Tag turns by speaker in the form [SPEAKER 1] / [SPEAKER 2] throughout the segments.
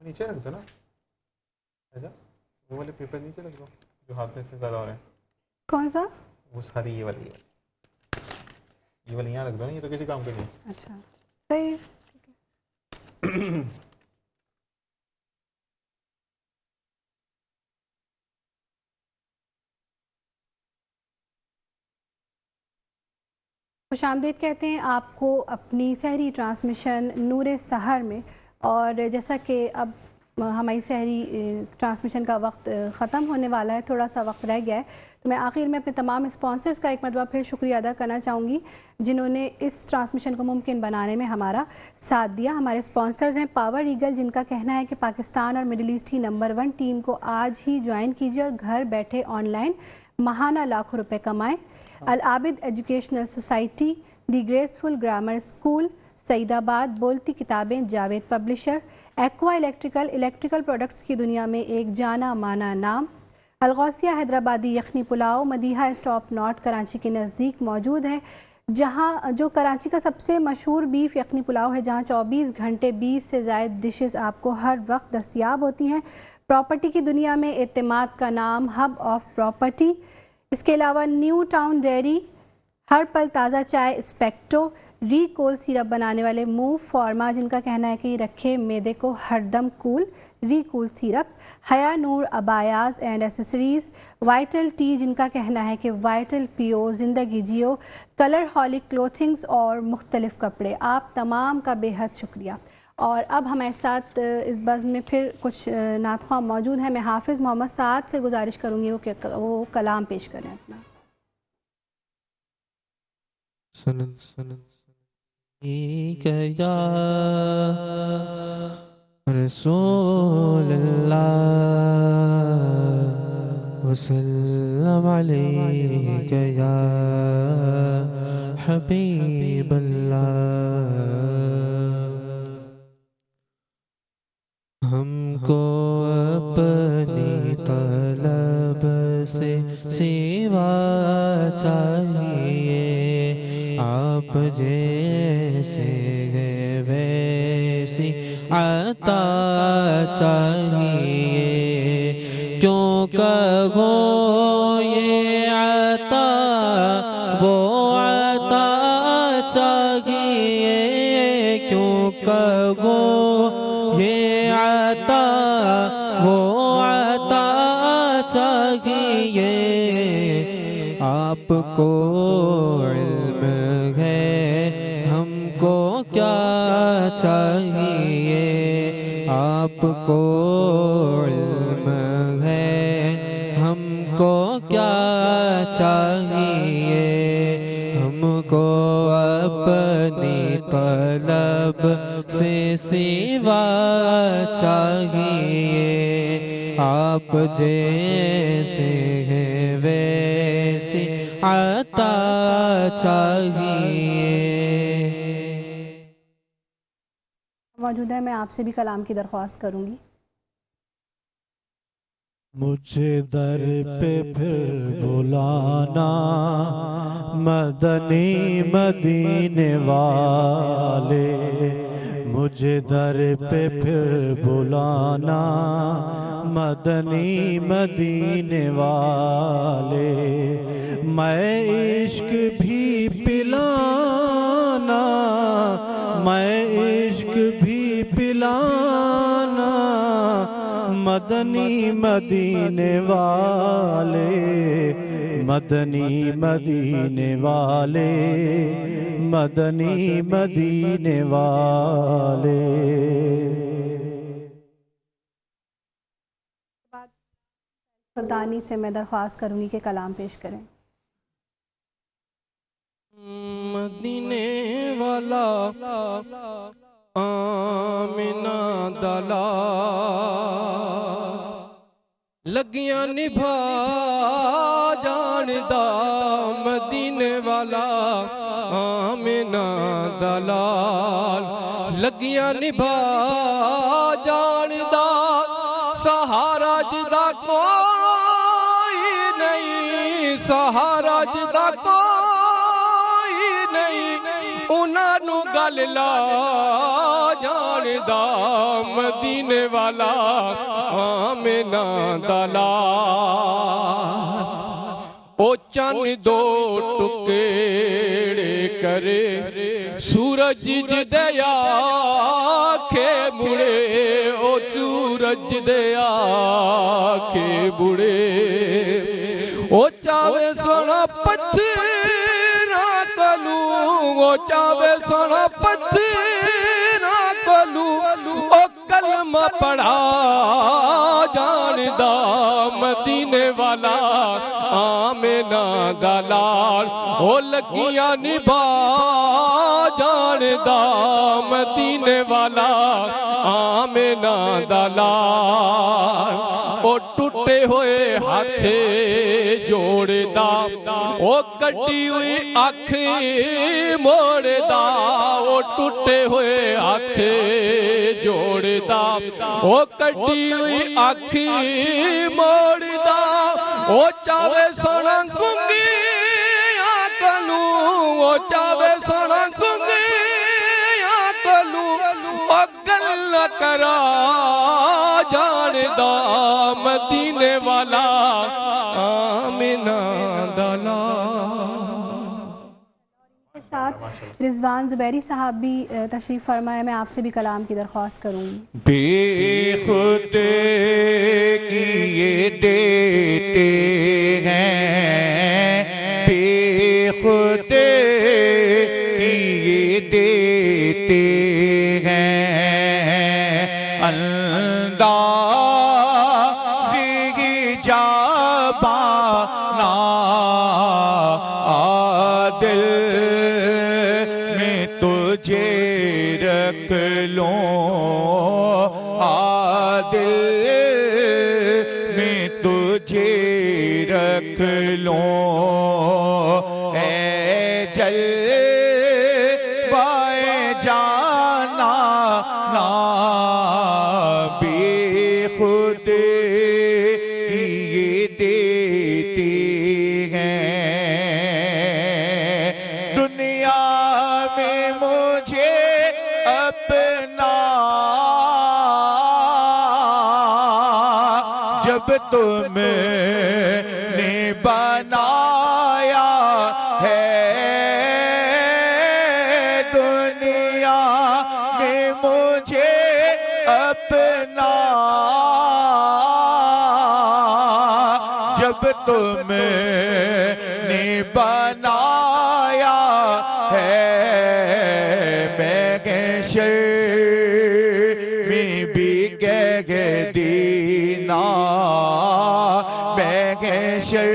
[SPEAKER 1] नीचे रख दो ना, ऐसा वो वाले पेपर नीचे रख दो जो हाथ में से ज़्यादा हो रहे हैं।
[SPEAKER 2] कौन सा?
[SPEAKER 1] वो सारी ये वाली यहाँ रख दो ना, ये तो किसी काम के नहीं।
[SPEAKER 2] अच्छा सही। खुशामदीद कहते हैं आपको अपनी सहरी ट्रांसमिशन नूर सहर में। और जैसा कि अब हमारी सहरी ट्रांसमिशन का वक्त ख़त्म होने वाला है, थोड़ा सा वक्त रह गया है, तो मैं आखिर में अपने तमाम स्पॉन्सर्स का एक मरतबा फिर शुक्रिया अदा करना चाहूँगी जिन्होंने इस ट्रांसमिशन को मुमकिन बनाने में हमारा साथ दिया। हमारे स्पॉन्सर्स हैं पावर ईगल, जिनका कहना है कि पाकिस्तान और मिडिल ईस्ट की नंबर 1 टीम को आज ही ज्वाइन कीजिए और घर बैठे ऑनलाइन माहाना लाखों रुपए कमाएँ। अल आबिद एजुकेशनल सोसाइटी, दी ग्रेसफुल ग्रामर स्कूल, सईदाबाद, बोलती किताबें, Javed publisher, aqua electrical products की दुनिया में एक जाना माना नाम, अलगौसिया हैदराबादी यखनी पुलाव मदीहा स्टॉप नॉर्थ कराची के नज़दीक मौजूद है, जहां जो कराची का सबसे मशहूर बीफ यखनी पुलाव है, जहां 24 घंटे 20 से ज़ायद डिशेस आपको हर वक्त दस्तयाब होती हैं। प्रॉपर्टी की दुनिया में एतमाद का नाम, हब ऑफ प्रॉपर्टी। इसके अलावा न्यू टाउन डेयरी, हर पल ताज़ा चाय, स्पेक्टो, रिकोल सिरप बनाने वाले मूव फार्मा, जिनका कहना है कि रखे मैदे को हरदम कूल, रिकूल सिरप, हया नूर abayas and accessories, vital T, जिनका कहना है कि वाइटल पियो, ज़िंदगी जियो, कलर हॉलिक क्लोथिंग्स और मुख्तलिफ कपड़े। आप तमाम का बेहद शुक्रिया। और अब हमारे साथ इस बज़्म में फिर कुछ नातख़्वाह मौजूद हैं। मैं हाफिज़ मोहम्मद साद से गुजारिश करूँगी वो कलाम पेश करें अपना।
[SPEAKER 3] या रसूल अल्लाह वसल्लम अलैका या हबीब अल्लाह। हमको अपनी तलब से सिवा चाहिए, आप जैसे है वैसी अता चाहिए। क्यों कहो ये अता वो अता चाहिए, क्यों कहो ये अता वो अता चाहिए। आपको इल्म है हमको क्या चाहिए, आपको इल्म है हमको क्या चाहिए। हमको अपनी तलब से सिवा चाहिए, आप जैसे है वैसी अता चाहिए।
[SPEAKER 2] मौजूद है, मैं आपसे भी कलाम की दरख्वास्त करूँगी।
[SPEAKER 4] मुझे दर पे फिर बुलाना मदनी मदीने वाले, मुझे दर पे फिर बुलाना मदनी मदीने वाले। मैं इश्क भी पिलाना, मैं इश्क भी पिलाना मदनी मदीने वाले, मदनी मदीने वाले, मदनी मदीने वाले।
[SPEAKER 2] सुल्तानी से मैं दरख्वास्त करूँगी कि कलाम पेश करें।
[SPEAKER 3] मदीने वाला आमिना दला लगियां निभा जानदा, मदीने वाला आमिना दलाल लगियां निभा जानदा। सहारा जिदा कोई नहीं, सहारा जिदा कोई नहीं, उन्हां नू गल ला जानदा मदीने वाला आमिना दला ओ चन दो टुकेड़े करे सूरज दया खे मुड़े ओ सूरज दया खे मुड़े ओ चावे सोना पत्थरा कलू ओ चावे सोना पत्थरा कलू ओ कलमा पढ़ा जानदा मदीने वाला आमिना दलाल ओ लगियां निभा जानदा मदीने वाला आमिना दलाल ओ टूटे हुए हाथे जोड़दा ओ कटी हुई अख मोड़दा ओ टूटे हुए हाथे जोड़दा ओ कटी हुई अख मोड़दा ओ चावे सोना गुंगी आकलू ओ चावे सोना गुंगी आकलू ओ गल करा जानदा मदीने वाला आमिना दला
[SPEAKER 2] के साथ रिजवान जुबैरी साहब भी तशरीफ़ फरमाए। मैं आपसे भी कलाम की दरख्वास्त करूँगी।
[SPEAKER 4] बेखुद की ये देते हैं, बेखुद की ये देते हैं, अंदाज़े जाबाना आदिल में तुझे रख लूं, आदिल में तुझे रख लूं, ऐ जलवाए जाना ना बेखुद की ये देते हैं। दुनिया में मुझे अपना जब तुमने बनाया है, दुनिया में मुझे अपना जब तुमने बनाया है, मैं कैशर में भी कह दीना, मैं कैशर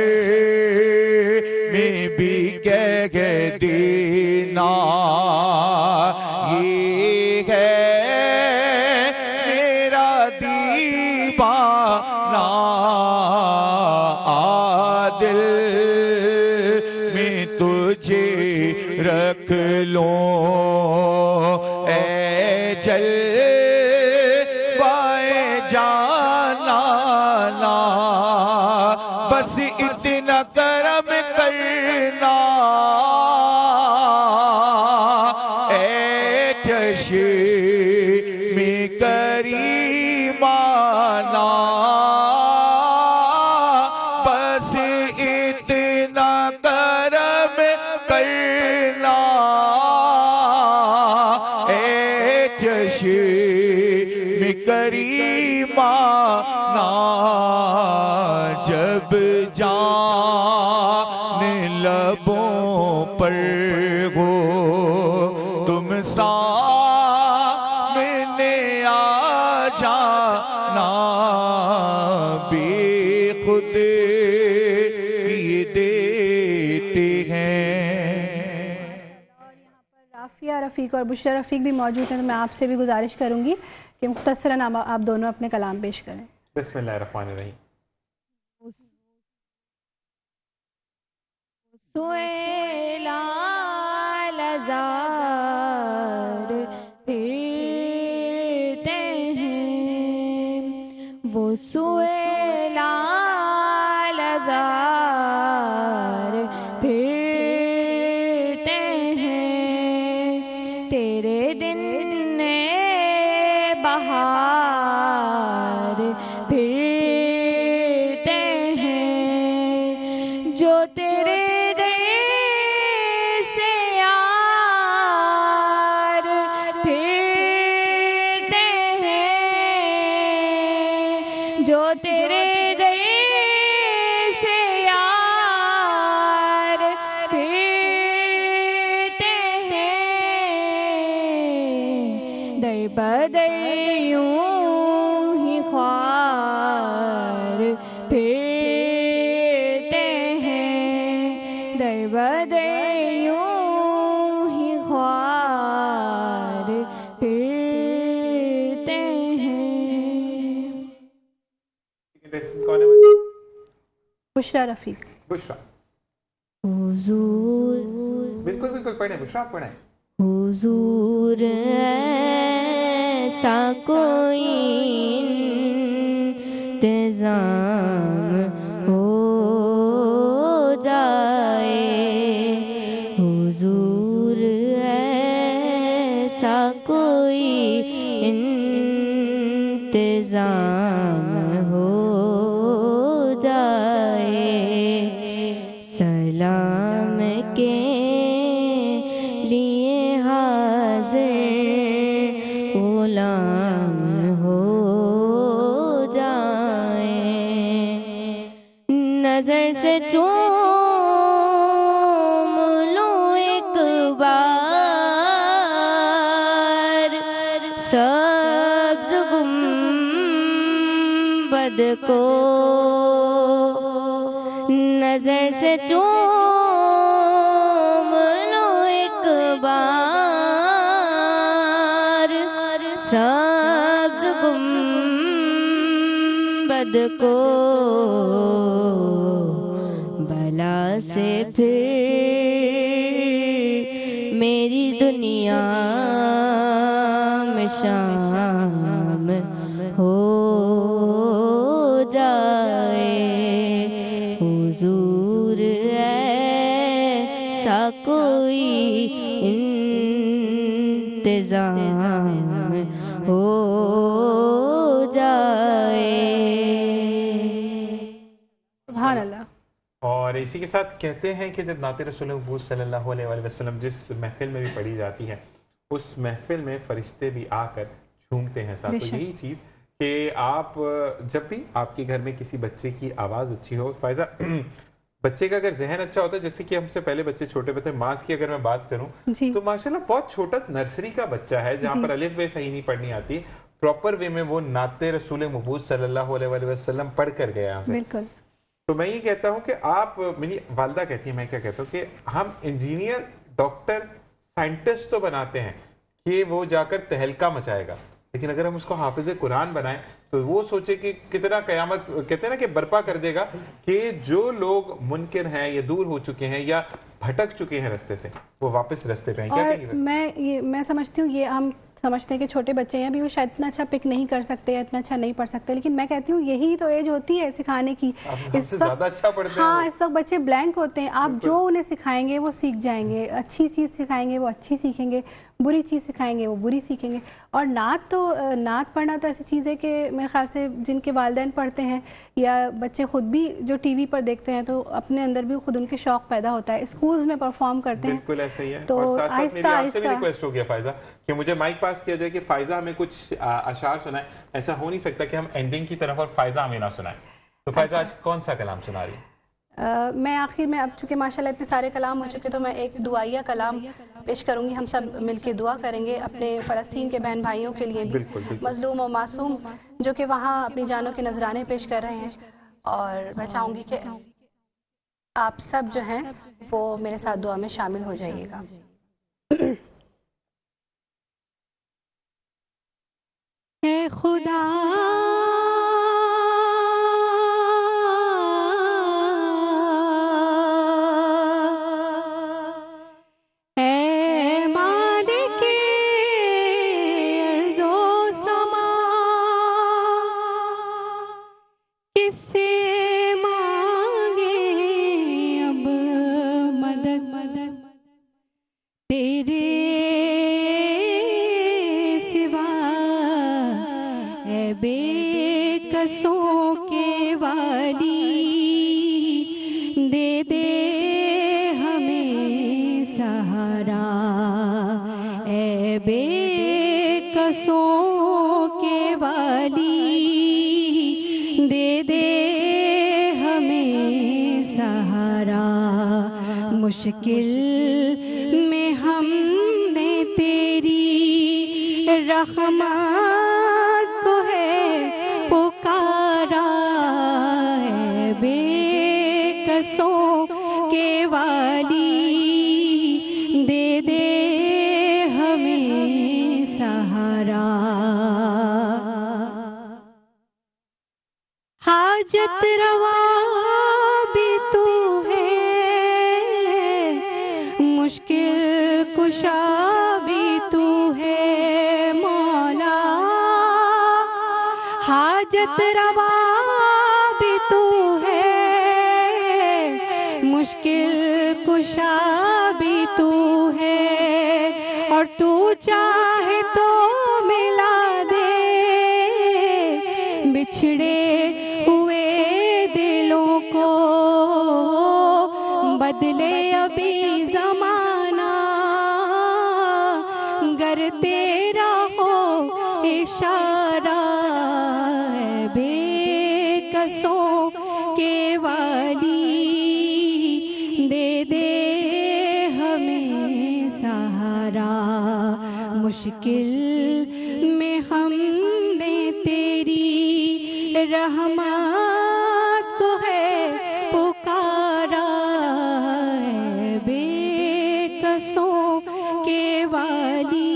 [SPEAKER 4] में भी कह दीना, ये है मेरा दीवाना, आदिल में तुझे रख लूं, ऐ जलवाए जाना ना, बस इतना करम करना, ऐ चश्मे करीमाना, बस इतना करम करना, ऐ चश्मे करीमाना, जब जान लबों पर हो तुम सामने आ जाना, बेखुद ये देते हैं।
[SPEAKER 2] राफिया रफ़ीक और बुशरा रफ़ीक भी मौजूद हैं, तो मैं आपसे भी गुजारिश करूँगी कि मुख्तसरन आप दोनों अपने कलाम पेश करें।
[SPEAKER 1] बिस्मिल्लाहिर्रहमानिर्रहीम।
[SPEAKER 5] लाज़ार फिरते हैं, वो लाज़ार फिरते हैं, तेरे जो तेरे दर से यार फिरते हैं, दर बदर यूं ही ख्वार फिरते हैं, दर बदर यूं ही ख्वार फिरते हैं।
[SPEAKER 1] कौन है बच्चे?
[SPEAKER 2] बुशरा रफ़ीक।
[SPEAKER 1] बुशरा,
[SPEAKER 5] हुजूर
[SPEAKER 1] बिल्कुल बिल्कुल पढ़ें बुशरा, आप पढ़ें।
[SPEAKER 5] हुजूर ऐसा कोई इंतजाम हो जाए, हुजूर ऐसा कोई इंतजाम हो जाए, सलाम के लिए हाजिर गुलाम हो जाए, नजर से चूम लूं एक बार सब्ज़ गुंबद को, नजर से चूम लूं एक बार सब्ज़ गुंबद को, भला से फिर मेरी दुनिया में शाम हो जाए, हुजूर ऐसा कोई इंतजाम हो जाए।
[SPEAKER 2] सुभान अल्लाह।
[SPEAKER 1] और इसी के साथ कहते हैं कि जब नाते रसूल मक़बूल सल्लल्लाहु अलैहि वसल्लम जिस महफिल में भी पढ़ी जाती है, उस महफिल में फरिश्ते भी आकर झूमते हैं साथ। तो यही चीज़ कि आप जब भी आपके घर में किसी बच्चे की आवाज़ अच्छी हो, फायजा बच्चे का अगर जहन अच्छा होता है, जैसे कि हमसे पहले बच्चे छोटे बच्चे, मास की अगर मैं बात करूं तो माशाल्लाह बहुत छोटा नर्सरी का बच्चा है जहां पर अलिफ बे सही नहीं पढ़नी आती, प्रॉपर वे में वो नाते रसूल मक़बूल सल्लल्लाहु अलैहि वसल्लम पढ़ कर गया यहाँ से।
[SPEAKER 2] बिल्कुल।
[SPEAKER 1] तो मैं ये कहता हूँ कि आप, मेरी वालदा कहती है, मैं क्या कहता हूँ कि हम इंजीनियर, डॉक्टर, साइंटिस्ट तो बनाते हैं कि वो जाकर तहलका मचाएगा, लेकिन अगर हम उसको हाफिज कुरान बनाएं तो वो सोचे कि कितना कयामत, कहते हैं ना कि बर्पा कर देगा कि जो लोग मुनकिर हैं या दूर हो चुके हैं या भटक चुके हैं रास्ते से, वो वापस रास्ते पे आएं। क्या कहेंगे?
[SPEAKER 2] मैं समझती हूँ, ये हम समझते हैं कि छोटे बच्चे हैं, अभी वो शायद इतना अच्छा पिक नहीं कर सकते या इतना अच्छा नहीं पढ़ सकते, लेकिन मैं कहती हूँ यही तो एज होती है सिखाने की।
[SPEAKER 1] इस ज्यादा अच्छा पढ़ते हैं।
[SPEAKER 2] हाँ, इस वक्त बच्चे ब्लैंक होते हैं, आप जो उन्हें सिखाएंगे वो सीख जाएंगे, अच्छी चीज़ सिखाएंगे वो अच्छी सीखेंगे, बुरी चीज़ सिखाएंगे वो बुरी सीखेंगे। और नात पढ़ना तो ऐसी चीज़ है कि मेरे ख्याल से जिनके वालिदैन पढ़ते हैं या बच्चे खुद भी जो टीवी पर देखते हैं तो अपने अंदर भी खुद उनके शौक पैदा होता है, स्कूल्स में परफॉर्म करते हैं।
[SPEAKER 1] बिल्कुल ऐसा ही है।
[SPEAKER 2] तो
[SPEAKER 1] और साथ साथ मेरी आपसे भी रिक्वेस्ट हो गया फायजा कि मुझे माइक पास किया जाए कि फायजा हमें कुछ अशार सुनाए। ऐसा हो नहीं सकता कि हम एंडिंग की तरफ और फायजा हमें ना सुनाए। तो फायजा आज कौन सा कलाम सुना रही है?
[SPEAKER 2] मैं आखिर में, अब चूंकि माशाल्लाह इतने सारे कलाम हो चुके, तो मैं एक दुआइया कलाम पेश करूंगी। हम सब मिलके दुआ करेंगे अपने फ़लस्तीन के बहन भाइयों के लिए भी, मजलूम और मासूम जो कि वहाँ अपनी जानों के नजराने पेश कर रहे हैं। और मैं चाहूँगी कि आप सब जो हैं वो मेरे साथ दुआ में शामिल हो जाइएगा।
[SPEAKER 6] है खुदा बेकसों के वाली दे दे हमें सहारा, ए बेकसों के वाली मुश्किल में हमने तेरी रहमत को है पुकारा है, बेकसों के वाली दे दे हमें सहारा। हाजत रवा भी तू है, मुश्किल कुशा भी तू है मौला। हाजत रवा भी तू है, मुश्किल कुशा भी तू है, और तू चाहे तो मिला दे बिछड़े हुए दिलों को, बदले अभी जमाना गर तेरा हो इशारा है, बेकसों के वाली दे दे हमें सहारा। मुश्किल में हमने तेरी रहमत को है पुकारा है, बेकसों के वाली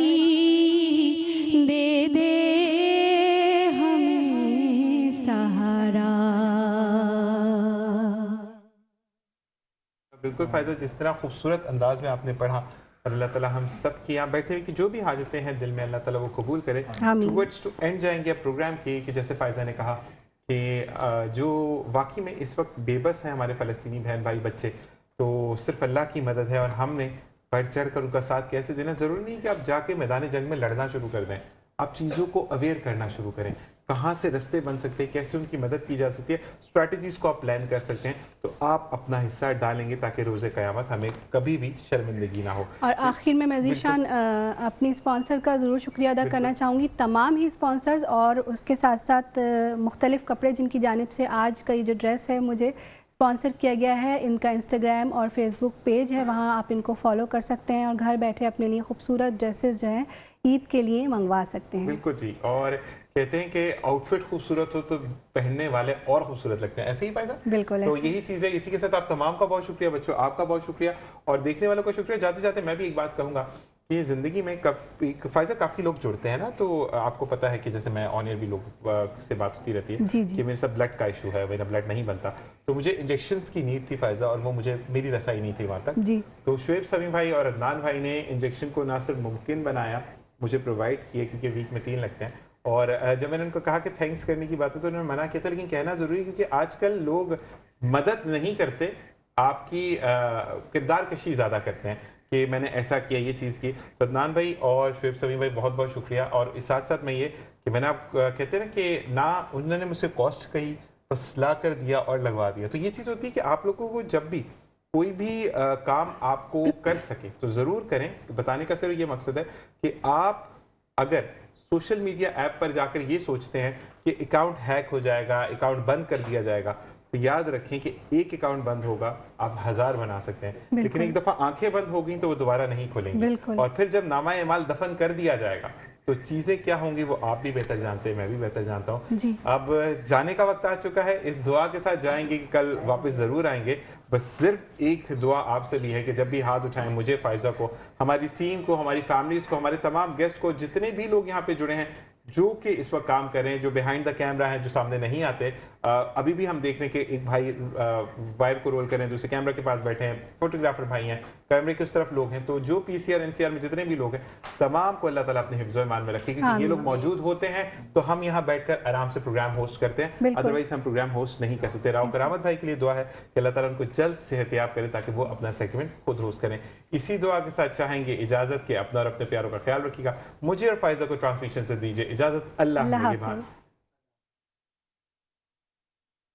[SPEAKER 6] दे दे हमें सहारा।
[SPEAKER 1] बिल्कुल फ़ायदा, जिस तरह खूबसूरत अंदाज में आपने पढ़ा, और अल्लाह ताला हम सब की यहाँ बैठे हुए की जो भी हाजतें हैं दिल में अल्लाह ताला वो कबूल करे। टुवर्ड्स टू एंड जाएंगे अब प्रोग्राम की कि जैसे फ़ायज़ा ने कहा कि जो वाकई में इस वक्त बेबस हैं हमारे फ़लस्तीनी बहन भाई बच्चे, तो सिर्फ अल्लाह की मदद है और हमने बढ़ चढ़ कर उनका साथ कैसे देना। ज़रूरी नहीं कि आप जाके मैदान जंग में लड़ना शुरू कर दें, आप चीज़ों को अवेयर करना शुरू करें, कहाँ से रास्ते बन सकते हैं, कैसे उनकी मदद की जा सकती है, स्ट्रैटेजीज़ को आप प्लान कर सकते हैं, तो आप अपना हिस्सा डालेंगे ताकि रोज़े क़यामत हमें कभी भी शर्मिंदगी ना हो।
[SPEAKER 2] और आखिर में मैं ज़ीशान अपनी स्पॉन्सर का ज़रूर शुक्रिया अदा करना चाहूँगी, तमाम ही स्पॉन्सर्स, और उसके साथ साथ मुख्तलिफ़ कपड़े जिनकी जानिब से आज का ये जो ड्रेस है मुझे स्पॉन्सर किया गया है। इनका इंस्टाग्राम और फेसबुक पेज है, वहाँ आप इनको फॉलो कर सकते हैं और घर बैठे अपने लिए खूबसूरत ड्रेसेस जो हैं ईद के लिए मंगवा सकते हैं।
[SPEAKER 1] बिल्कुल जी, और कहते हैं कि आउटफिट खूबसूरत हो तो पहनने वाले और खूबसूरत लगते हैं, ऐसे ही फ़ायज़ा?
[SPEAKER 2] बिल्कुल,
[SPEAKER 1] तो यही चीज़ है। इसी के साथ आप तमाम का बहुत शुक्रिया, बच्चों आपका बहुत शुक्रिया, और देखने वालों का शुक्रिया। जाते जाते मैं भी एक बात कहूँगा कि ज़िंदगी में फ़ायज़ा काफ़ी लोग जुड़ते हैं ना, तो आपको पता है कि जैसे मैं ऑन एयर भी लोग से बात होती रहती है कि मेरे साथ ब्लड का इशू है, मेरा ब्लड नहीं बनता, तो मुझे इंजेक्शंस की नीड थी फ़ायज़ा, और वो मुझे मेरी रसाई नहीं थी वहाँ तक। तो शुएब समी भाई और अदनान भाई ने इंजेक्शन को ना सिर्फ मुमकिन बनाया, मुझे प्रोवाइड किए, क्योंकि वीक में 3 लगते हैं। और जब मैंने उनको कहा कि थैंक्स करने की बात है तो उन्होंने मना किया था, लेकिन कहना ज़रूरी है क्योंकि आजकल लोग मदद नहीं करते, आपकी किरदार कशी ज़्यादा करते हैं कि मैंने ऐसा किया, ये चीज़ की। तो अदनान भाई और शुएब समी भाई बहुत बहुत शुक्रिया। और इस साथ साथ मैं ये कि मैंने आप कहते हैं ना कि ना उन्होंने मुझसे कॉस्ट कही, बस ला कर दिया और लगवा दिया। तो ये चीज़ होती है कि आप लोगों को जब भी कोई भी काम आपको कर सके तो ज़रूर करें। तो बताने का सिर्फ ये मकसद है कि आप अगर सोशल मीडिया ऐप पर जाकर ये सोचते हैं कि अकाउंट हैक हो जाएगा, अकाउंट बंद कर दिया जाएगा, तो याद रखें कि एक अकाउंट बंद होगा, आप 1000 बना सकते हैं, लेकिन एक दफ़ा आंखें बंद हो गई तो वो दोबारा नहीं खोलेंगी। और फिर जब नामा एमाल दफन कर दिया जाएगा तो चीज़ें क्या होंगी वो आप भी बेहतर जानते हैं, मैं भी बेहतर जानता हूँ। अब जाने का वक्त आ चुका है, इस दुआ के साथ जाएंगे कि कल वापस ज़रूर आएंगे। बस सिर्फ एक दुआ आपसे भी है कि जब भी हाथ उठाएं, मुझे, फ़ायज़ा को, हमारी टीम को, हमारी फैमिलीज़ को, हमारे तमाम गेस्ट को, जितने भी लोग यहाँ पे जुड़े हैं जो कि इस वक्त काम कर रहे हैं, जो बिहाइंड द कैमरा हैं, जो सामने नहीं आते, अभी भी हम देख रहे हैं कि एक भाई वायर को रोल कर रहे हैं, दूसरे कैमरा के पास बैठे हैं, फोटोग्राफर भाई हैं, कैमरे की उस तरफ लोग हैं। तो जो पीसीआर एमसीआर में जितने भी लोग हैं, तमाम को अल्लाह ताला अपने हिफ्ज़ व ईमान में रखे, क्योंकि ये लोग मौजूद होते हैं तो हम यहाँ बैठकर आराम से प्रोग्राम होस्ट करते हैं, अदरवाइज हम प्रोग्राम होस्ट नहीं कर सकते। राव करामत भाई के लिए दुआ है कि अल्लाह ताला उनको जल्द सेहतयाब करे ताकि वो अपना सेगमेंट खुद होस्ट करें। इसी दुआ के साथ चाहेंगे इजाजत के अपना और अपने प्यारों का ख्याल रखिएगा। मुझे और फ़ायज़ा को ट्रांसमिशन से दीजिए इजाजत। अल्लाह हाफ़िज़।